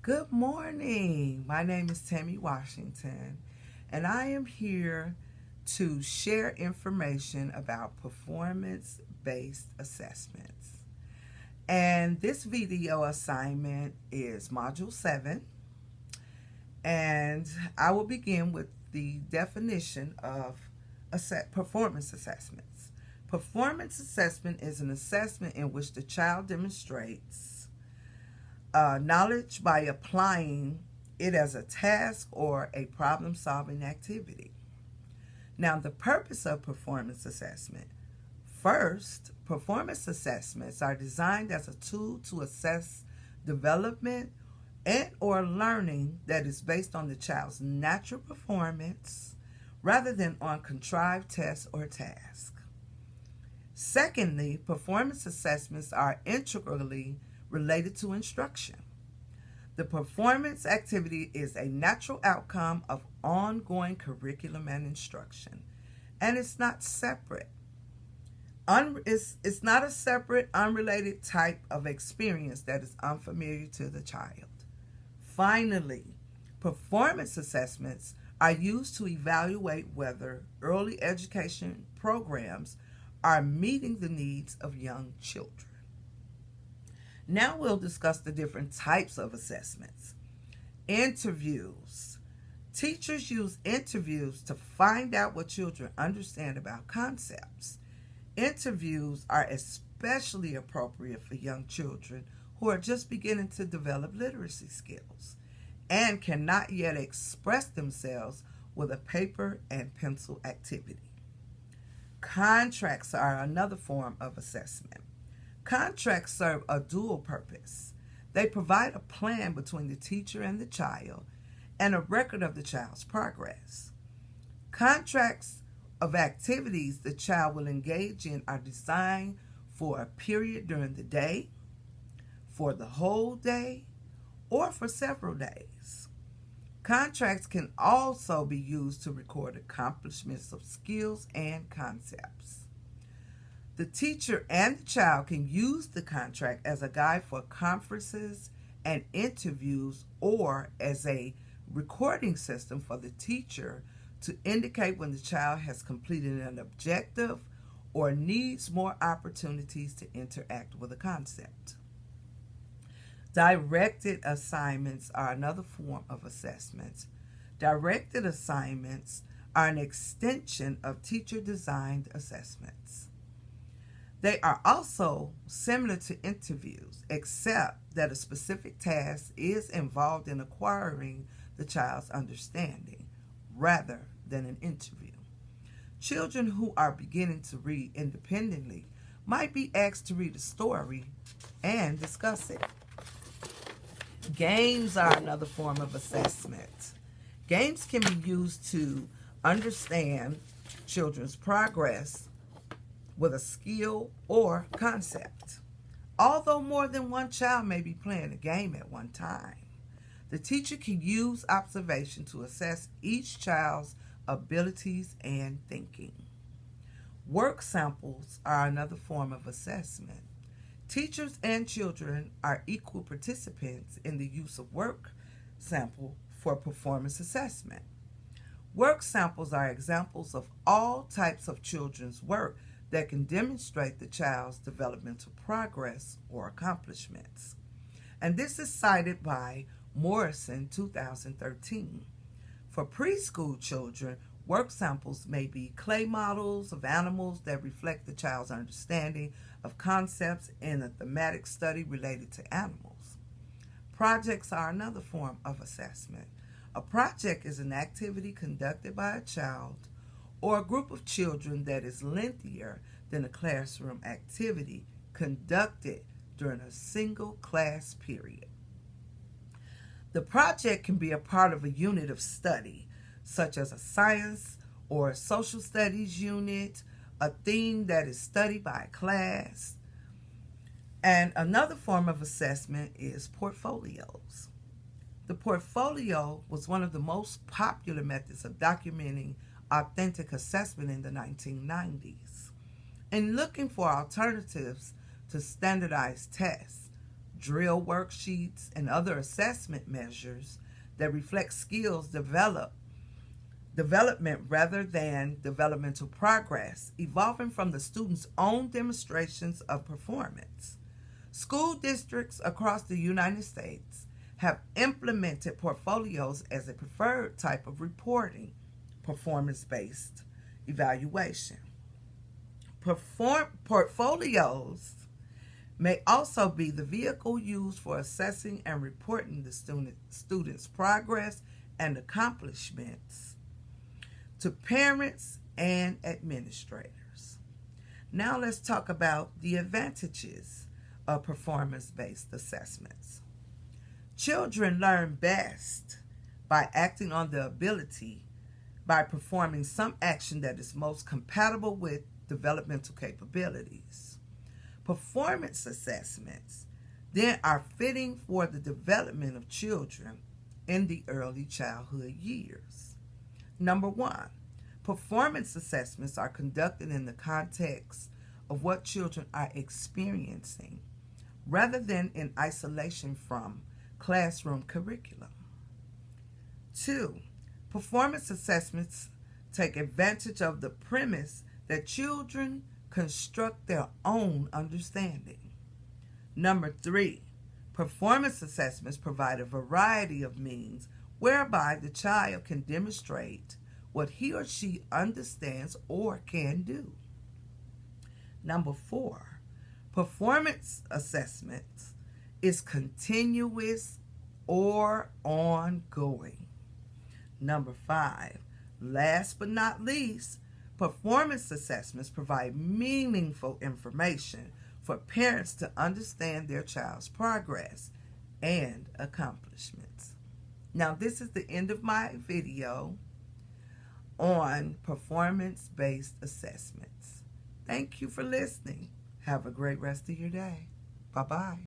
Good morning. My name is Tammy Washington, and I am here to share information about performance based assessments. And this video assignment is Module 7, and I will begin with the definition of performance assessments. Performance assessment is an assessment in which the child demonstrates knowledge by applying it as a task or a problem solving activity. Now, the purpose of performance assessment. First, performance assessments are designed as a tool to assess development and or learning that is based on the child's natural performance rather than on contrived tests or tasks. Secondly, performance assessments are integrally related to instruction. The performance activity is a natural outcome of ongoing curriculum and instruction, and it's not separate. It's not a separate, unrelated type of experience that is unfamiliar to the child. Finally, performance assessments are used to evaluate whether early education programs are meeting the needs of young children. Now we'll discuss the different types of assessments. Interviews. Teachers use interviews to find out what children understand about concepts. Interviews are especially appropriate for young children who are just beginning to develop literacy skills and cannot yet express themselves with a paper and pencil activity. Contracts are another form of assessment. Contracts serve a dual purpose. They provide a plan between the teacher and the child and a record of the child's progress. Contracts of activities the child will engage in are designed for a period during the day, for the whole day, or for several days. Contracts can also be used to record accomplishments of skills and concepts. The teacher and the child can use the contract as a guide for conferences and interviews or as a recording system for the teacher to indicate when the child has completed an objective or needs more opportunities to interact with a concept. Directed assignments are another form of assessments. Directed assignments are an extension of teacher-designed assessments. They are also similar to interviews, except that a specific task is involved in acquiring the child's understanding, rather than an interview. Children who are beginning to read independently might be asked to read a story and discuss it. Games are another form of assessment. Games can be used to understand children's progress with a skill or concept. Although more than one child may be playing a game at one time, the teacher can use observation to assess each child's abilities and thinking. Work samples are another form of assessment. Teachers and children are equal participants in the use of work sample for performance assessment. Work samples are examples of all types of children's work that can demonstrate the child's developmental progress or accomplishments. And this is cited by Morrison 2013. For preschool children, work samples may be clay models of animals that reflect the child's understanding of concepts in a thematic study related to animals. Projects are another form of assessment. A project is an activity conducted by a child or a group of children that is lengthier than a classroom activity conducted during a single class period. The project can be a part of a unit of study, such as a science or a social studies unit, a theme that is studied by a class. And another form of assessment is portfolios. The portfolio was one of the most popular methods of documenting authentic assessment in the 1990s. In looking for alternatives to standardized tests, drill worksheets, and other assessment measures that reflect skills development rather than developmental progress, evolving from the student's own demonstrations of performance. School districts across the United States have implemented portfolios as a preferred type of reporting, performance-based evaluation. Portfolios may also be the vehicle used for assessing and reporting the student's progress and accomplishments to parents and administrators. Now let's talk about the advantages of performance-based assessments. Children learn best by acting on the ability by performing some action that is most compatible with developmental capabilities. Performance assessments then are fitting for the development of children in the early childhood years. Number one, performance assessments are conducted in the context of what children are experiencing rather than in isolation from classroom curriculum. Two, performance assessments take advantage of the premise that children construct their own understanding. Number three, performance assessments provide a variety of means whereby the child can demonstrate what he or she understands or can do. Number four, performance assessments is continuous or ongoing. Number five, last but not least, performance assessments provide meaningful information for parents to understand their child's progress and accomplishments. Now, this is the end of my video on performance-based assessments. Thank you for listening. Have a great rest of your day. Bye-bye.